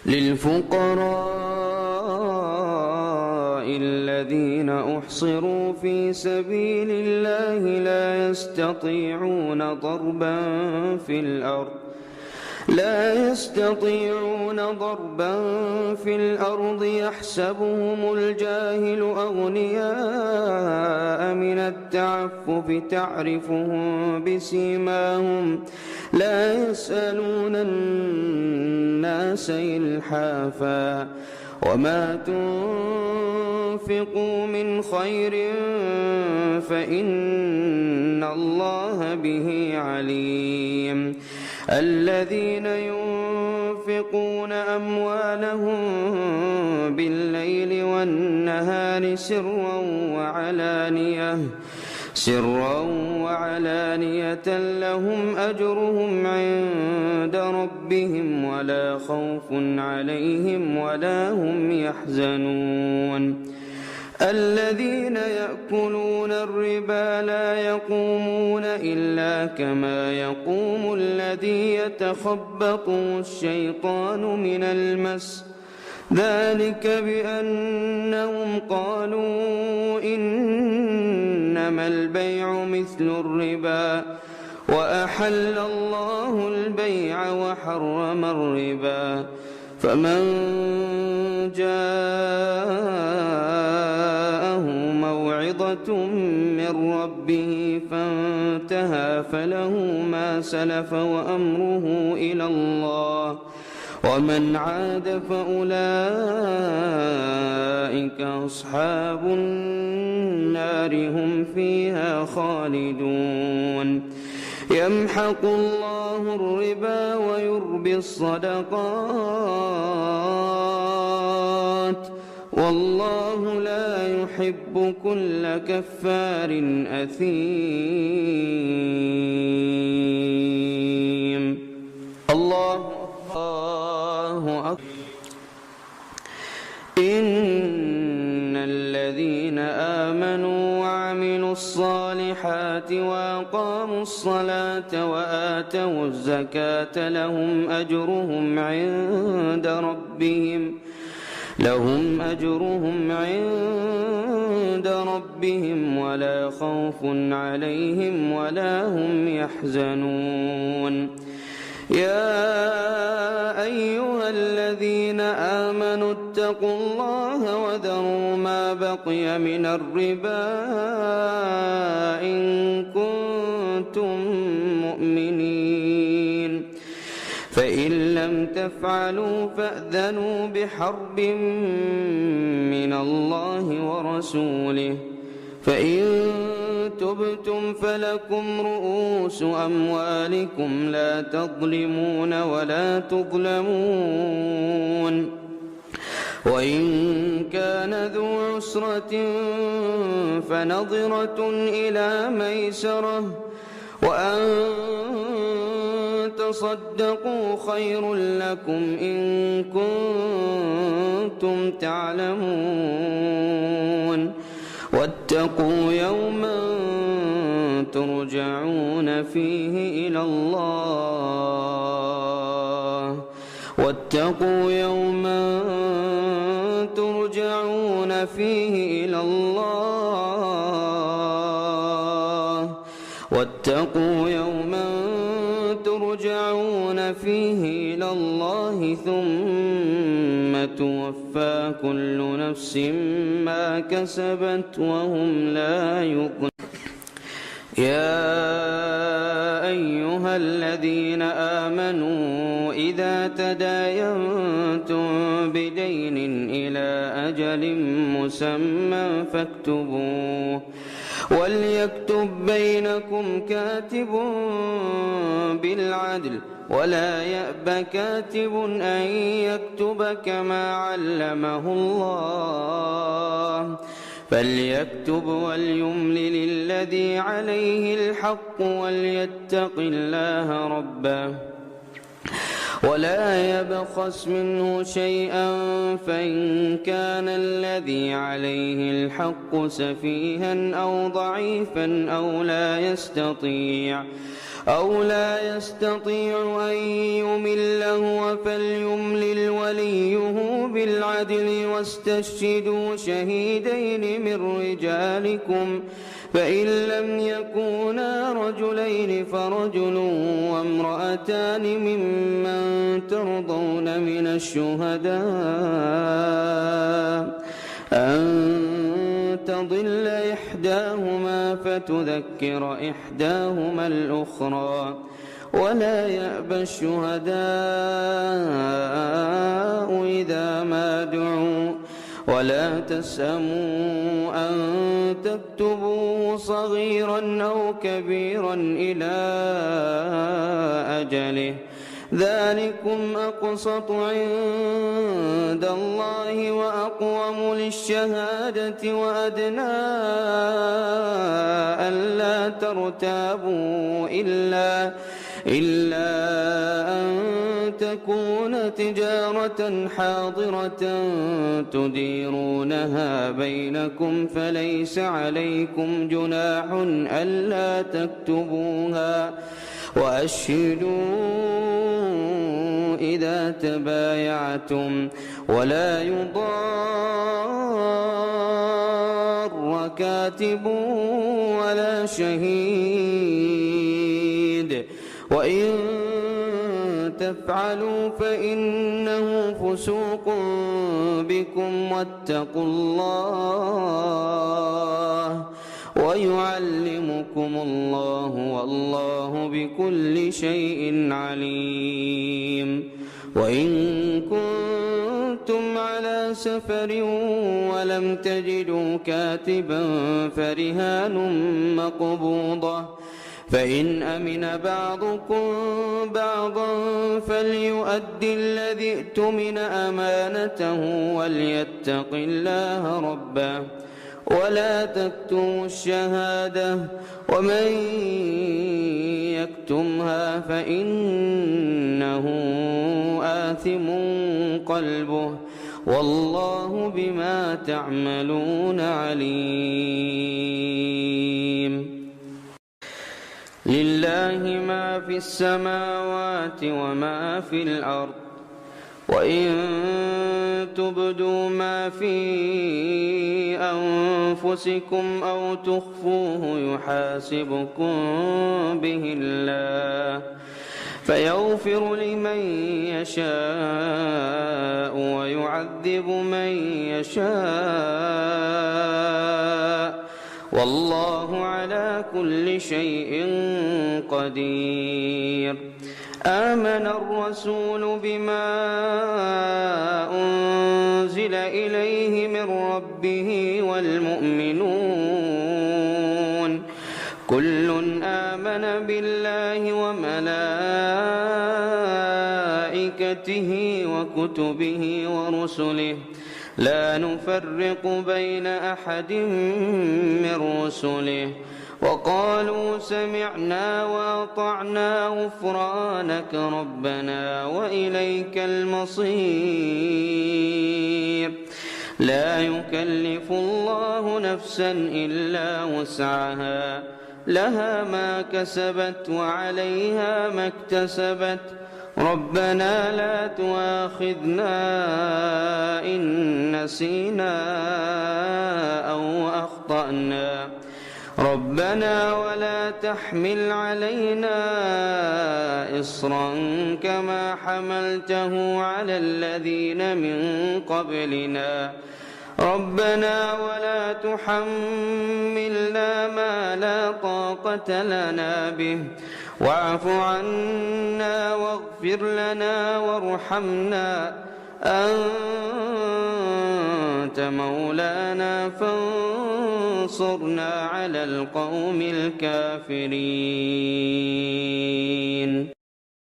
للفقراء الذين أحصروا في سبيل الله لا يستطيعون ضربا في الأرض يحسبهم الجاهل أغنياء من التعفف تعرفهم بسيماهم لا يسألون الناس إلحافا وما تنفقوا من خير فإن الله به عليم الذين ينفقون أموالهم بالليل والنهار سرا وعلانية لهم أجرهم عند ربهم ولا خوف عليهم ولا هم يحزنون الذين يأكلون الربا لا يقومون إلا كما يقوم الذي يتخبطه الشيطان من المس ذلك بأنهم قالوا إنما البيع مثل الربا وأحل الله البيع وحرم الربا فمن جاءه موعظة من ربه فانتهى فله ما سلف وأمره إلى الله ومن عاد فأولئك أصحاب النار هم فيها خالدون يمحق الله الربا ويربي الصدقات والله لا يحب كل كفار أثيم الله أكبر إن الذين آمنوا وعملوا الصالحات وأقاموا الصلاة وآتوا الزكاة لهم أجرهم عند ربهم ولا خوف عليهم ولا هم يحزنون يا أيها الذين آمنوا اتقوا الله وذروا ما بقي من الربا إن كنتم مؤمنين فإن لم تفعلوا فأذنوا بحرب من الله ورسوله فإن تبتم فلكم رؤوس أموالكم لا تظلمون ولا تظلمون وإن كان ذو عسرة فنظرة إلى ميسرة وأن تصدقوا خير لكم إن كنتم تعلمون واتقوا يوما ترجعون فيه إلى الله واتقوا يوما ترجعون فيه إلى الله واتقوا يوما ترجعون فيه إلى الله ثم توفى كل نفس ما كسبت وهم لا يظلمون يا أيها الذين آمنوا إذا تداينتم بدين إلى أجل مسمى فاكتبوه وليكتب بينكم كاتب بالعدل ولا يأب كاتب أن يكتب كما علمه الله فليكتب وليملل الذي عليه الحق وليتق الله ربه ولا يبخس منه شيئا فإن كان الذي عليه الحق سفيها أو ضعيفا أو لا يستطيع أن يمل هو فليملل وليه بالعدل واستشهدوا شهيدين من رجالكم فإن لم يكونا رجلين فرجل وامرأتان ممن ترضون من الشهداء أن تضل إحداهما فتذكر إحداهما الأخرى ولا يأبى الشهداء إذا ما دعوا ولا تسأموا أن تكتبوه صغيرا أو كبيرا إلى أجله ذلكم أقسط عند الله وأقوم للشهادة وأدنى ألا ترتابوا إلا أن تكون تجارة حاضرة تديرونها بينكم فليس عليكم جناح ألا تكتبوها وأشهدوا إذا تبايعتم ولا يضار كاتب ولا شهيد وإن تفعلوا فإنه فسوق بكم واتقوا الله ويعلمكم الله والله بكل شيء عليم وإن كنتم على سفر ولم تجدوا كاتبا فرهان مقبوضة فإن أمن بعضكم بعضا فليؤدي الذي ائتمن أمانته وليتق الله ربه ولا تكتموا الشهادة ومن يكتمها فإنه آثم قلبه والله بما تعملون عليم لله ما في السماوات وما في الأرض وإن تبدوا ما في أنفسكم أو تخفوه يحاسبكم به الله فيغفر لمن يشاء ويعذب من يشاء والله على كل شيء قدير آمن الرسول بما أنزل إليه من ربه والمؤمنون كل آمن بالله وملائكته وكتبه ورسله لا نفرق بين أحد من رسله وقالوا سمعنا وأطعنا غفرانك ربنا وإليك المصير لا يكلف الله نفسا إلا وسعها لها ما كسبت وعليها ما اكتسبت ربنا لا تؤاخذنا إن نسينا أو أخطأنا ربنا ولا تحمل علينا إصرا كما حملته على الذين من قبلنا ربنا ولا تحملنا ما لا طاقة لنا به واعف عنا واغفر لنا وارحمنا أنت مولانا فانصرنا على القوم الكافرين.